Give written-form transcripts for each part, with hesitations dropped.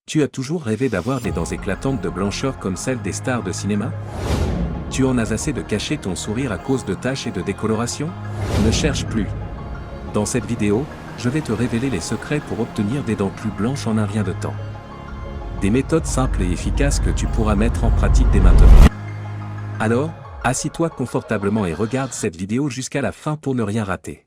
Tu as toujours rêvé d'avoir des dents éclatantes de blancheur comme celles des stars de cinéma? Tu en as assez de cacher ton sourire à cause de taches et de décoloration? Ne cherche plus. Dans cette vidéo, je vais te révéler les secrets pour obtenir des dents plus blanches en un rien de temps. Des méthodes simples et efficaces que tu pourras mettre en pratique dès maintenant. Alors, assis-toi confortablement et regarde cette vidéo jusqu'à la fin pour ne rien rater.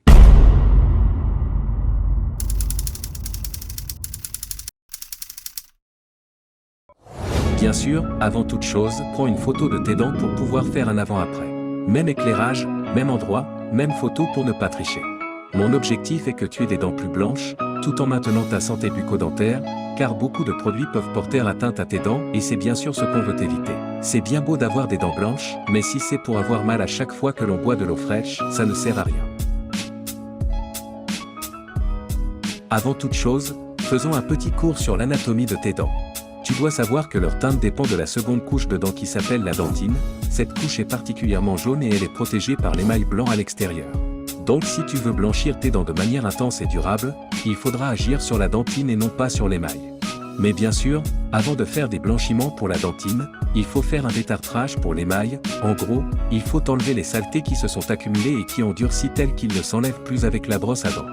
Bien sûr, avant toute chose, prends une photo de tes dents pour pouvoir faire un avant-après. Même éclairage, même endroit, même photo pour ne pas tricher. Mon objectif est que tu aies des dents plus blanches, tout en maintenant ta santé bucco-dentaire, car beaucoup de produits peuvent porter atteinte à tes dents et c'est bien sûr ce qu'on veut éviter. C'est bien beau d'avoir des dents blanches, mais si c'est pour avoir mal à chaque fois que l'on boit de l'eau fraîche, ça ne sert à rien. Avant toute chose, faisons un petit cours sur l'anatomie de tes dents. Tu dois savoir que leur teinte dépend de la seconde couche de dents qui s'appelle la dentine. Cette couche est particulièrement jaune et elle est protégée par l'émail blanc à l'extérieur. Donc si tu veux blanchir tes dents de manière intense et durable, il faudra agir sur la dentine et non pas sur l'émail. Mais bien sûr, avant de faire des blanchiments pour la dentine, il faut faire un détartrage pour l'émail. En gros, il faut enlever les saletés qui se sont accumulées et qui ont durci telles qu'ils ne s'enlèvent plus avec la brosse à dents.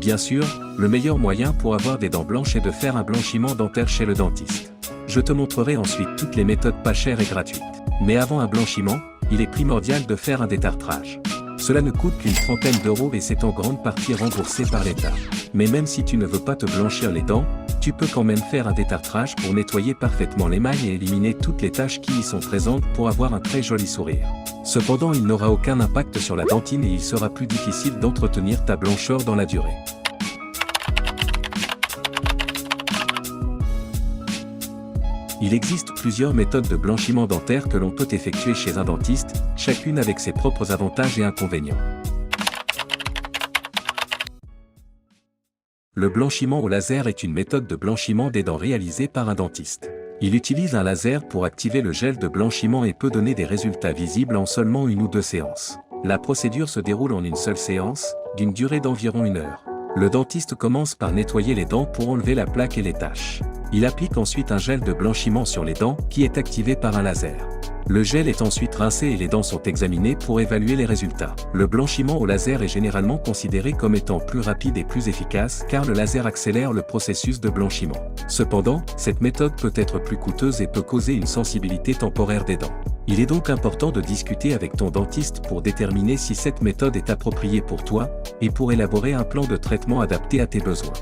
Bien sûr, le meilleur moyen pour avoir des dents blanches est de faire un blanchiment dentaire chez le dentiste. Je te montrerai ensuite toutes les méthodes pas chères et gratuites. Mais avant un blanchiment, il est primordial de faire un détartrage. Cela ne coûte qu'une trentaine d'euros et c'est en grande partie remboursé par l'État. Mais même si tu ne veux pas te blanchir les dents, tu peux quand même faire un détartrage pour nettoyer parfaitement l'émail et éliminer toutes les taches qui y sont présentes pour avoir un très joli sourire. Cependant, il n'aura aucun impact sur la dentine et il sera plus difficile d'entretenir ta blancheur dans la durée. Il existe plusieurs méthodes de blanchiment dentaire que l'on peut effectuer chez un dentiste, chacune avec ses propres avantages et inconvénients. Le blanchiment au laser est une méthode de blanchiment des dents réalisée par un dentiste. Il utilise un laser pour activer le gel de blanchiment et peut donner des résultats visibles en seulement 1 ou 2 séances. La procédure se déroule en une seule séance, d'une durée d'environ 1 heure. Le dentiste commence par nettoyer les dents pour enlever la plaque et les taches. Il applique ensuite un gel de blanchiment sur les dents qui est activé par un laser. Le gel est ensuite rincé et les dents sont examinées pour évaluer les résultats. Le blanchiment au laser est généralement considéré comme étant plus rapide et plus efficace car le laser accélère le processus de blanchiment. Cependant, cette méthode peut être plus coûteuse et peut causer une sensibilité temporaire des dents. Il est donc important de discuter avec ton dentiste pour déterminer si cette méthode est appropriée pour toi et pour élaborer un plan de traitement adapté à tes besoins.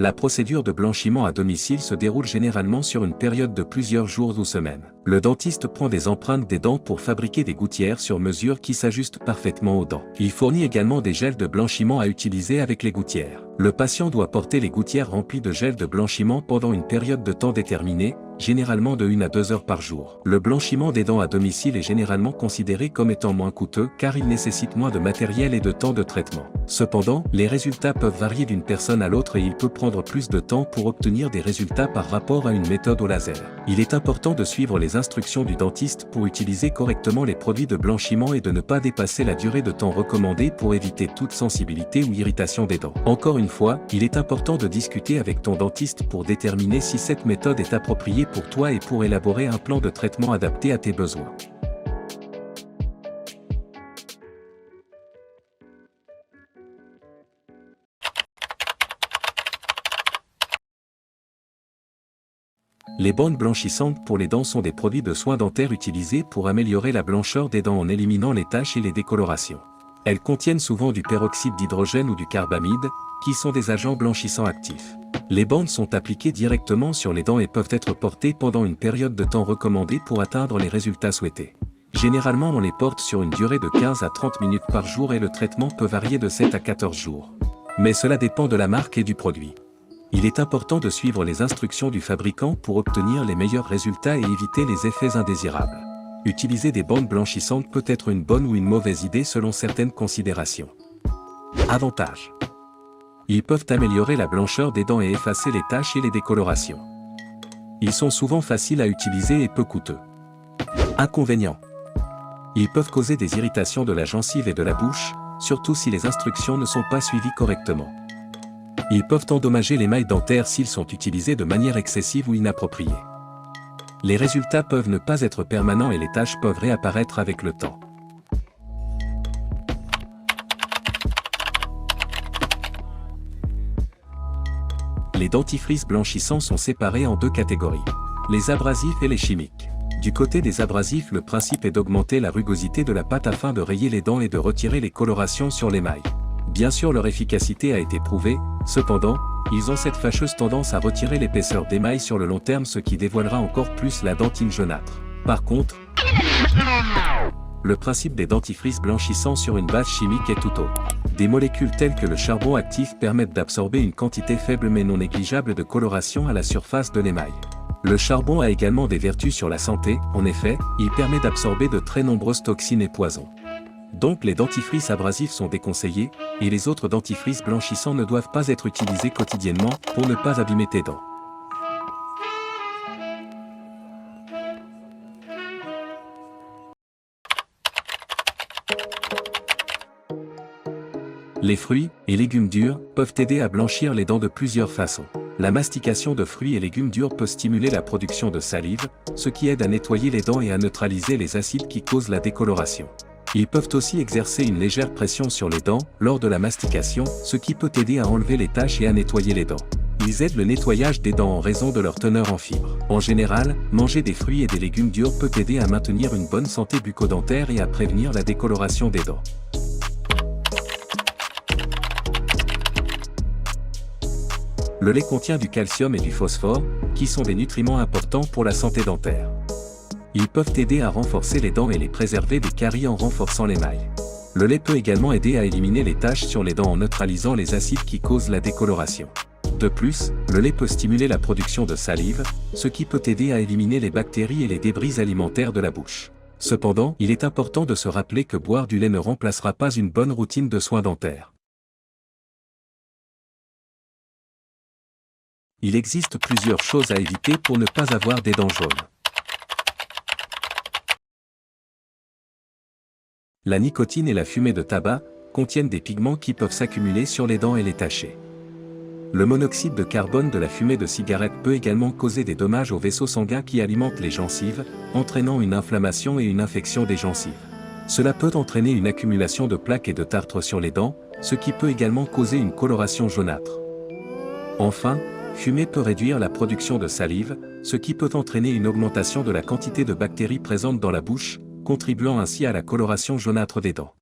La procédure de blanchiment à domicile se déroule généralement sur une période de plusieurs jours ou semaines. Le dentiste prend des empreintes des dents pour fabriquer des gouttières sur mesure qui s'ajustent parfaitement aux dents. Il fournit également des gels de blanchiment à utiliser avec les gouttières. Le patient doit porter les gouttières remplies de gel de blanchiment pendant une période de temps déterminée, généralement de 1 à 2 heures par jour. Le blanchiment des dents à domicile est généralement considéré comme étant moins coûteux car il nécessite moins de matériel et de temps de traitement. Cependant, les résultats peuvent varier d'une personne à l'autre et il peut prendre plus de temps pour obtenir des résultats par rapport à une méthode au laser. Il est important de suivre les instructions du dentiste pour utiliser correctement les produits de blanchiment et de ne pas dépasser la durée de temps recommandée pour éviter toute sensibilité ou irritation des dents. Encore une fois, il est important de discuter avec ton dentiste pour déterminer si cette méthode est appropriée pour toi et pour élaborer un plan de traitement adapté à tes besoins. Les bandes blanchissantes pour les dents sont des produits de soins dentaires utilisés pour améliorer la blancheur des dents en éliminant les taches et les décolorations. Elles contiennent souvent du peroxyde d'hydrogène ou du carbamide, qui sont des agents blanchissants actifs. Les bandes sont appliquées directement sur les dents et peuvent être portées pendant une période de temps recommandée pour atteindre les résultats souhaités. Généralement on les porte sur une durée de 15 à 30 minutes par jour et le traitement peut varier de 7 à 14 jours. Mais cela dépend de la marque et du produit. Il est important de suivre les instructions du fabricant pour obtenir les meilleurs résultats et éviter les effets indésirables. Utiliser des bandes blanchissantes peut être une bonne ou une mauvaise idée selon certaines considérations. Avantages. Ils peuvent améliorer la blancheur des dents et effacer les taches et les décolorations. Ils sont souvent faciles à utiliser et peu coûteux. Inconvénients. Ils peuvent causer des irritations de la gencive et de la bouche, surtout si les instructions ne sont pas suivies correctement. Ils peuvent endommager l'émail dentaire s'ils sont utilisés de manière excessive ou inappropriée. Les résultats peuvent ne pas être permanents et les taches peuvent réapparaître avec le temps. Les dentifrices blanchissants sont séparés en deux catégories. Les abrasifs et les chimiques. Du côté des abrasifs, le principe est d'augmenter la rugosité de la pâte afin de rayer les dents et de retirer les colorations sur l'émail. Bien sûr, leur efficacité a été prouvée, cependant, ils ont cette fâcheuse tendance à retirer l'épaisseur d'émail sur le long terme, ce qui dévoilera encore plus la dentine jaunâtre. Par contre, le principe des dentifrices blanchissants sur une base chimique est tout autre. Des molécules telles que le charbon actif permettent d'absorber une quantité faible mais non négligeable de coloration à la surface de l'émail. Le charbon a également des vertus sur la santé, en effet, il permet d'absorber de très nombreuses toxines et poisons. Donc les dentifrices abrasifs sont déconseillés, et les autres dentifrices blanchissants ne doivent pas être utilisés quotidiennement pour ne pas abîmer tes dents. Les fruits et légumes durs peuvent aider à blanchir les dents de plusieurs façons. La mastication de fruits et légumes durs peut stimuler la production de salive, ce qui aide à nettoyer les dents et à neutraliser les acides qui causent la décoloration. Ils peuvent aussi exercer une légère pression sur les dents lors de la mastication, ce qui peut aider à enlever les taches et à nettoyer les dents. Ils aident le nettoyage des dents en raison de leur teneur en fibres. En général, manger des fruits et des légumes durs peut aider à maintenir une bonne santé bucco-dentaire et à prévenir la décoloration des dents. Le lait contient du calcium et du phosphore, qui sont des nutriments importants pour la santé dentaire. Ils peuvent aider à renforcer les dents et les préserver des caries en renforçant l'émail. Le lait peut également aider à éliminer les taches sur les dents en neutralisant les acides qui causent la décoloration. De plus, le lait peut stimuler la production de salive, ce qui peut aider à éliminer les bactéries et les débris alimentaires de la bouche. Cependant, il est important de se rappeler que boire du lait ne remplacera pas une bonne routine de soins dentaires. Il existe plusieurs choses à éviter pour ne pas avoir des dents jaunes. La nicotine et la fumée de tabac contiennent des pigments qui peuvent s'accumuler sur les dents et les tacher. Le monoxyde de carbone de la fumée de cigarette peut également causer des dommages aux vaisseaux sanguins qui alimentent les gencives, entraînant une inflammation et une infection des gencives. Cela peut entraîner une accumulation de plaques et de tartre sur les dents, ce qui peut également causer une coloration jaunâtre. Enfin, fumer peut réduire la production de salive, ce qui peut entraîner une augmentation de la quantité de bactéries présentes dans la bouche, contribuant ainsi à la coloration jaunâtre des dents.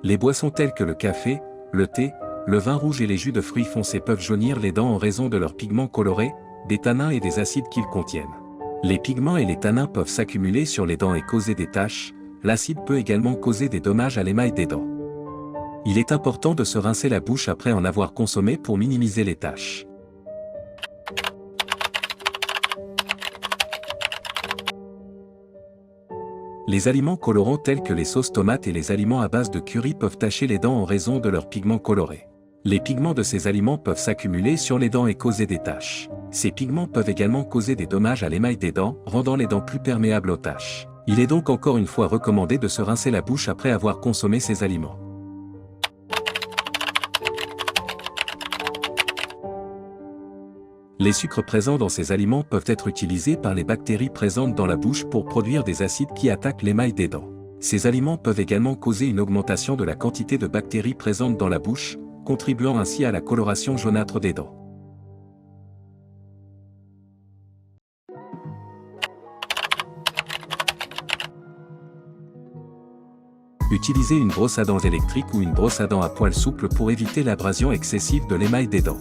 Les boissons telles que le café, le thé, le vin rouge et les jus de fruits foncés peuvent jaunir les dents en raison de leurs pigments colorés, des tanins et des acides qu'ils contiennent. Les pigments et les tanins peuvent s'accumuler sur les dents et causer des taches, l'acide peut également causer des dommages à l'émail des dents. Il est important de se rincer la bouche après en avoir consommé pour minimiser les taches. Les aliments colorants tels que les sauces tomates et les aliments à base de curry peuvent tacher les dents en raison de leurs pigments colorés. Les pigments de ces aliments peuvent s'accumuler sur les dents et causer des taches. Ces pigments peuvent également causer des dommages à l'émail des dents, rendant les dents plus perméables aux taches. Il est donc encore une fois recommandé de se rincer la bouche après avoir consommé ces aliments. Les sucres présents dans ces aliments peuvent être utilisés par les bactéries présentes dans la bouche pour produire des acides qui attaquent l'émail des dents. Ces aliments peuvent également causer une augmentation de la quantité de bactéries présentes dans la bouche, contribuant ainsi à la coloration jaunâtre des dents. Utilisez une brosse à dents électrique ou une brosse à dents à poil souple pour éviter l'abrasion excessive de l'émail des dents.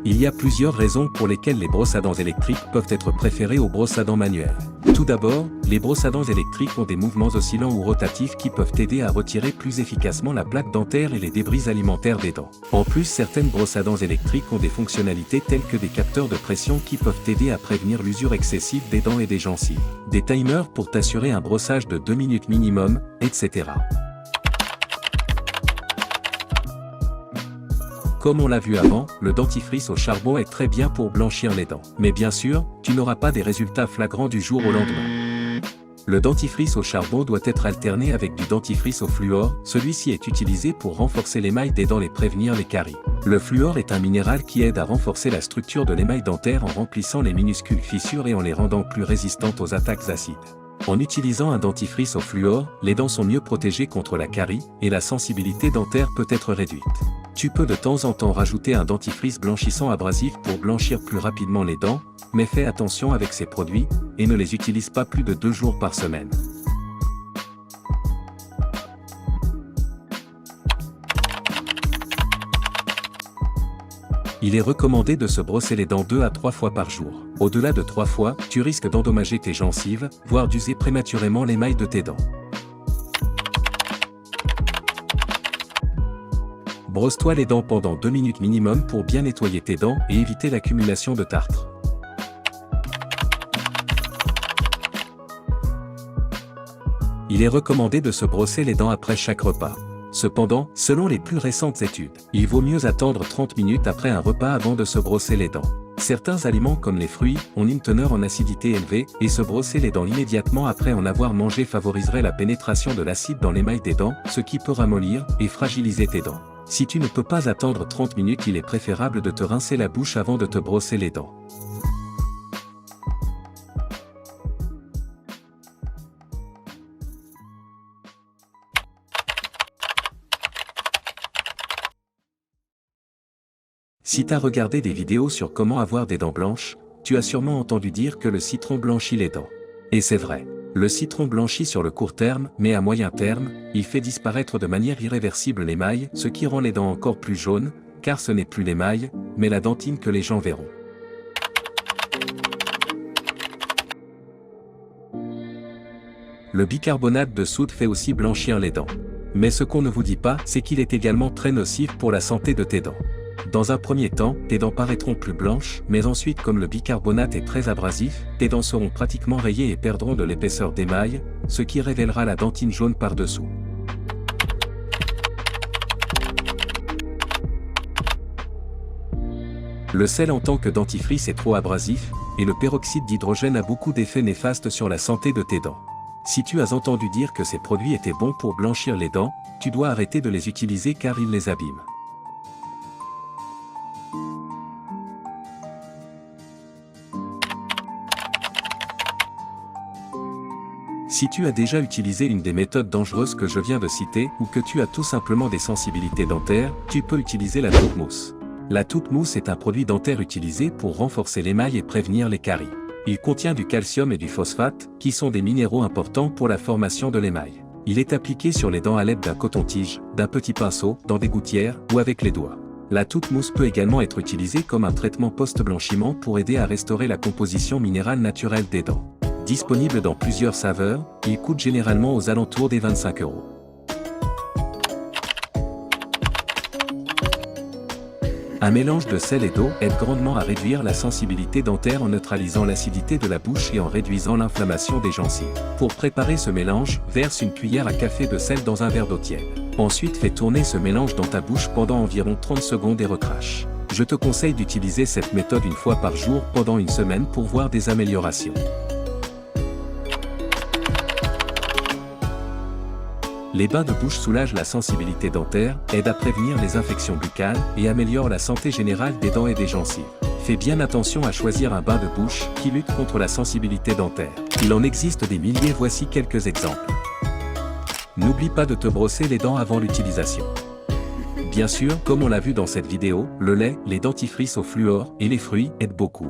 Il Il y a plusieurs raisons pour lesquelles les brosses à dents électriques peuvent être préférées aux brosses à dents manuelles. Tout d'abord, les brosses à dents électriques ont des mouvements oscillants ou rotatifs qui peuvent aider à retirer plus efficacement la plaque dentaire et les débris alimentaires des dents. En plus, certaines brosses à dents électriques ont des fonctionnalités telles que des capteurs de pression qui peuvent aider à prévenir l'usure excessive des dents et des gencives, des timers pour t'assurer un brossage de 2 minutes minimum, etc. Comme on l'a vu avant, le dentifrice au charbon est très bien pour blanchir les dents. Mais bien sûr, tu n'auras pas des résultats flagrants du jour au lendemain. Le dentifrice au charbon doit être alterné avec du dentifrice au fluor, celui-ci est utilisé pour renforcer l'émail des dents et prévenir les caries. Le fluor est un minéral qui aide à renforcer la structure de l'émail dentaire en remplissant les minuscules fissures et en les rendant plus résistantes aux attaques acides. En utilisant un dentifrice au fluor, les dents sont mieux protégées contre la carie, et la sensibilité dentaire peut être réduite. Tu peux de temps en temps rajouter un dentifrice blanchissant abrasif pour blanchir plus rapidement les dents, mais fais attention avec ces produits, et ne les utilise pas plus de 2 jours par semaine. Il est recommandé de se brosser les dents 2 à 3 fois par jour. Au-delà de 3 fois, tu risques d'endommager tes gencives, voire d'user prématurément l'émail de tes dents. Brosse-toi les dents pendant 2 minutes minimum pour bien nettoyer tes dents et éviter l'accumulation de tartre. Il est recommandé de se brosser les dents après chaque repas. Cependant, selon les plus récentes études, il vaut mieux attendre 30 minutes après un repas avant de se brosser les dents. Certains aliments comme les fruits ont une teneur en acidité élevée et se brosser les dents immédiatement après en avoir mangé favoriserait la pénétration de l'acide dans l'émail des dents, ce qui peut ramollir et fragiliser tes dents. Si tu ne peux pas attendre 30 minutes, il est préférable de te rincer la bouche avant de te brosser les dents. Si tu as regardé des vidéos sur comment avoir des dents blanches, tu as sûrement entendu dire que le citron blanchit les dents. Et c'est vrai. Le citron blanchit sur le court terme, mais à moyen terme, il fait disparaître de manière irréversible l'émail, ce qui rend les dents encore plus jaunes, car ce n'est plus l'émail, mais la dentine que les gens verront. Le bicarbonate de soude fait aussi blanchir les dents. Mais ce qu'on ne vous dit pas, c'est qu'il est également très nocif pour la santé de tes dents. Dans un premier temps, tes dents paraîtront plus blanches, mais ensuite comme le bicarbonate est très abrasif, tes dents seront pratiquement rayées et perdront de l'épaisseur d'émail, ce qui révélera la dentine jaune par-dessous. Le sel en tant que dentifrice est trop abrasif, et le peroxyde d'hydrogène a beaucoup d'effets néfastes sur la santé de tes dents. Si tu as entendu dire que ces produits étaient bons pour blanchir les dents, tu dois arrêter de les utiliser car ils les abîment. Si tu as déjà utilisé une des méthodes dangereuses que je viens de citer ou que tu as tout simplement des sensibilités dentaires, tu peux utiliser la toute mousse. La toute mousse est un produit dentaire utilisé pour renforcer l'émail et prévenir les caries. Il contient du calcium et du phosphate, qui sont des minéraux importants pour la formation de l'émail. Il est appliqué sur les dents à l'aide d'un coton-tige, d'un petit pinceau, dans des gouttières ou avec les doigts. La toute mousse peut également être utilisée comme un traitement post-blanchiment pour aider à restaurer la composition minérale naturelle des dents. Disponible dans plusieurs saveurs, il coûte généralement aux alentours des 25 €. Un mélange de sel et d'eau aide grandement à réduire la sensibilité dentaire en neutralisant l'acidité de la bouche et en réduisant l'inflammation des gencives. Pour préparer ce mélange, verse une cuillère à café de sel dans un verre d'eau tiède. Ensuite fais tourner ce mélange dans ta bouche pendant environ 30 secondes et recrache. Je te conseille d'utiliser cette méthode une fois par jour pendant une semaine pour voir des améliorations. Les bains de bouche soulagent la sensibilité dentaire, aident à prévenir les infections buccales et améliorent la santé générale des dents et des gencives. Fais bien attention à choisir un bain de bouche qui lutte contre la sensibilité dentaire. Il en existe des milliers, voici quelques exemples. N'oublie pas de te brosser les dents avant l'utilisation. Bien sûr, comme on l'a vu dans cette vidéo, le lait, les dentifrices au fluor et les fruits aident beaucoup.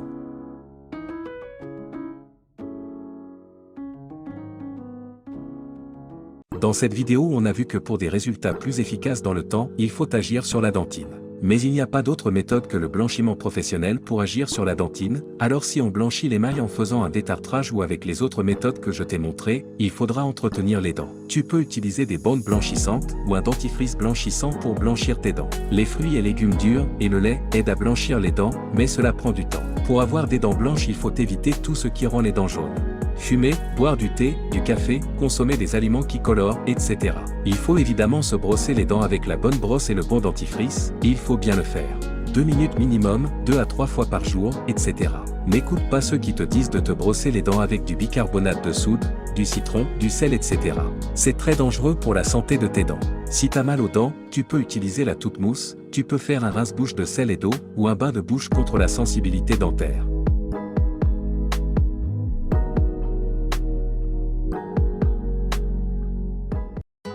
Dans cette vidéo, on a vu que pour des résultats plus efficaces dans le temps, il faut agir sur la dentine. Mais il n'y a pas d'autre méthode que le blanchiment professionnel pour agir sur la dentine, alors si on blanchit l'émail en faisant un détartrage ou avec les autres méthodes que je t'ai montrées, il faudra entretenir les dents. Tu peux utiliser des bandes blanchissantes ou un dentifrice blanchissant pour blanchir tes dents. Les fruits et légumes durs et le lait aident à blanchir les dents, mais cela prend du temps. Pour avoir des dents blanches, il faut éviter tout ce qui rend les dents jaunes. Fumer, boire du thé, du café, consommer des aliments qui colorent, etc. Il faut évidemment se brosser les dents avec la bonne brosse et le bon dentifrice, et il faut bien le faire. 2 minutes minimum, 2 à 3 fois par jour, etc. N'écoute pas ceux qui te disent de te brosser les dents avec du bicarbonate de soude, du citron, du sel, etc. C'est très dangereux pour la santé de tes dents. Si t'as mal aux dents, tu peux utiliser la toute mousse, tu peux faire un rince-bouche de sel et d'eau, ou un bain de bouche contre la sensibilité dentaire.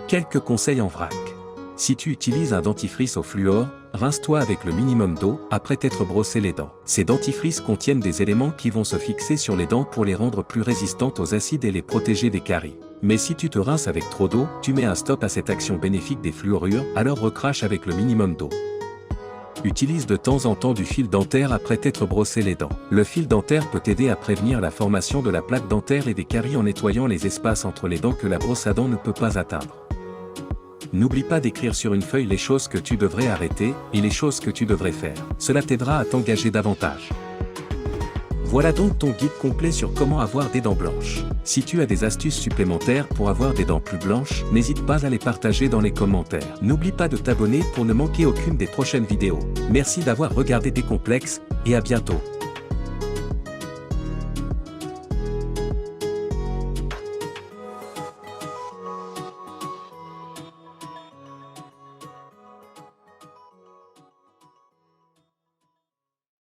Quelques conseils en vrac. Si tu utilises un dentifrice au fluor, rince-toi avec le minimum d'eau après t'être brossé les dents. Ces dentifrices contiennent des éléments qui vont se fixer sur les dents pour les rendre plus résistantes aux acides et les protéger des caries. Mais si tu te rinces avec trop d'eau, tu mets un stop à cette action bénéfique des fluorures, alors recrache avec le minimum d'eau. Utilise de temps en temps du fil dentaire après t'être brossé les dents. Le fil dentaire peut t'aider à prévenir la formation de la plaque dentaire et des caries en nettoyant les espaces entre les dents que la brosse à dents ne peut pas atteindre. N'oublie pas d'écrire sur une feuille les choses que tu devrais arrêter et les choses que tu devrais faire. Cela t'aidera à t'engager davantage. Voilà donc ton guide complet sur comment avoir des dents blanches. Si tu as des astuces supplémentaires pour avoir des dents plus blanches, n'hésite pas à les partager dans les commentaires. N'oublie pas de t'abonner pour ne manquer aucune des prochaines vidéos. Merci d'avoir regardé Décomplexe, et à bientôt.